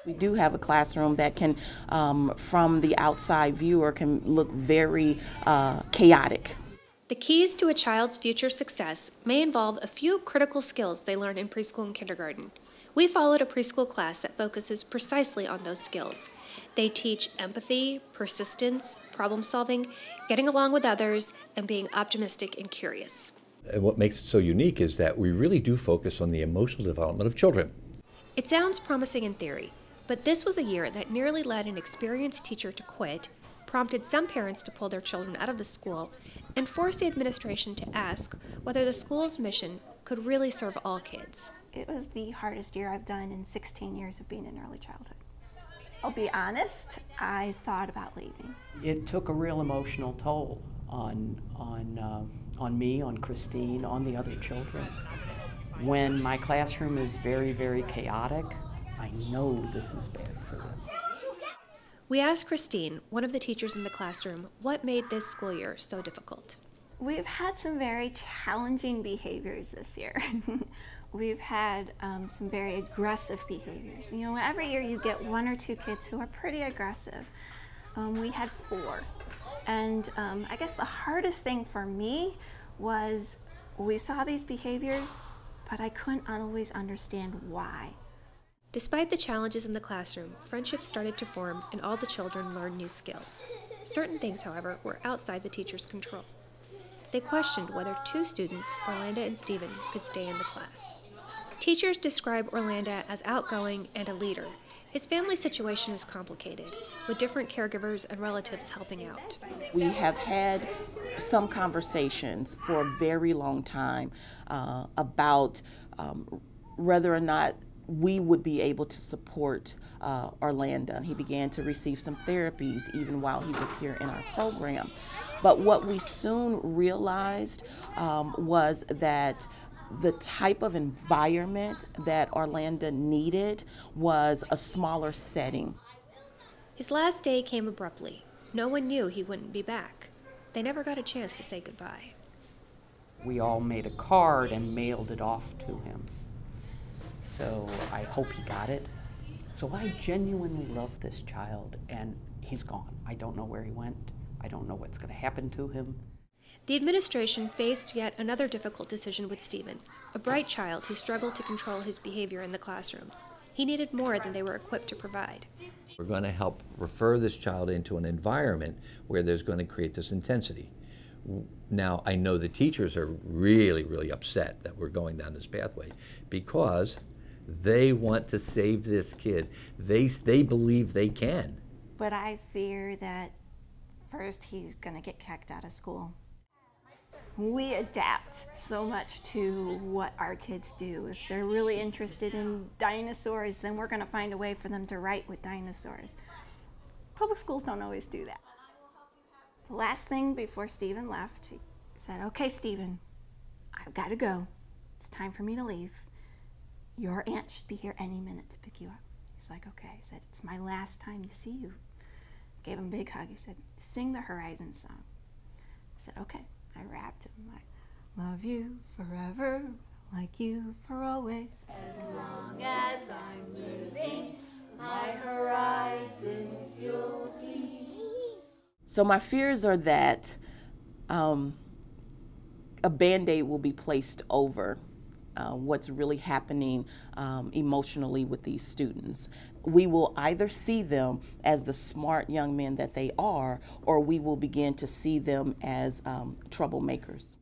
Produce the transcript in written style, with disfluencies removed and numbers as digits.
We do have a classroom that can, from the outside viewer, can look very chaotic. The keys to a child's future success may involve a few critical skills they learn in preschool and kindergarten. We followed a preschool class that focuses precisely on those skills. They teach empathy, persistence, problem solving, getting along with others, and being optimistic and curious. And what makes it so unique is that we really do focus on the emotional development of children. It sounds promising in theory, but this was a year that nearly led an experienced teacher to quit, prompted some parents to pull their children out of the school, and forced the administration to ask whether the school's mission could really serve all kids. It was the hardest year I've done in 16 years of being in early childhood. I'll be honest, I thought about leaving. It took a real emotional toll on me, on Christine, on the other children. When my classroom is very, very chaotic, I know this is bad for them. We asked Christine, one of the teachers in the classroom, what made this school year so difficult. We've had some very challenging behaviors this year. We've had some very aggressive behaviors. You know, every year you get one or two kids who are pretty aggressive. We had 4. And I guess the hardest thing for me was we saw these behaviors, but I couldn't always understand why. Despite the challenges in the classroom, friendships started to form and all the children learned new skills. Certain things, however, were outside the teacher's control. They questioned whether 2 students, Orlando and Stephen, could stay in the class. Teachers describe Orlando as outgoing and a leader. His family situation is complicated, with different caregivers and relatives helping out. We have had some conversations for a very long time about whether or not we would be able to support Orlando. He began to receive some therapies even while he was here in our program. But what we soon realized was that the type of environment that Orlando needed was a smaller setting. His last day came abruptly. No one knew he wouldn't be back. They never got a chance to say goodbye. We all made a card and mailed it off to him. So I hope he got it. So I genuinely love this child, and he's gone. I don't know where he went. I don't know what's going to happen to him. The administration faced yet another difficult decision with Stephen, a bright child who struggled to control his behavior in the classroom. He needed more than they were equipped to provide. We're going to help refer this child into an environment where there's going to create this intensity. Now, I know the teachers are really, really upset that we're going down this pathway because they want to save this kid. They believe they can. But I fear that first he's going to get kicked out of school. We adapt so much to what our kids do. If they're really interested in dinosaurs, then we're going to find a way for them to write with dinosaurs. Public schools don't always do that. The last thing before Stephen left, he said, "Okay, Stephen, I've got to go. It's time for me to leave. Your aunt should be here any minute to pick you up." He's like, "Okay." I said, "It's my last time to see you." Gave him a big hug. He said, "Sing the Horizon song." I said, "Okay." I rapped him like, "Love you forever, like you for always. As long as I'm living, my horizons you'll be." So my fears are that a Band-Aid will be placed over what's really happening emotionally with these students. We will either see them as the smart young men that they are, or we will begin to see them as troublemakers.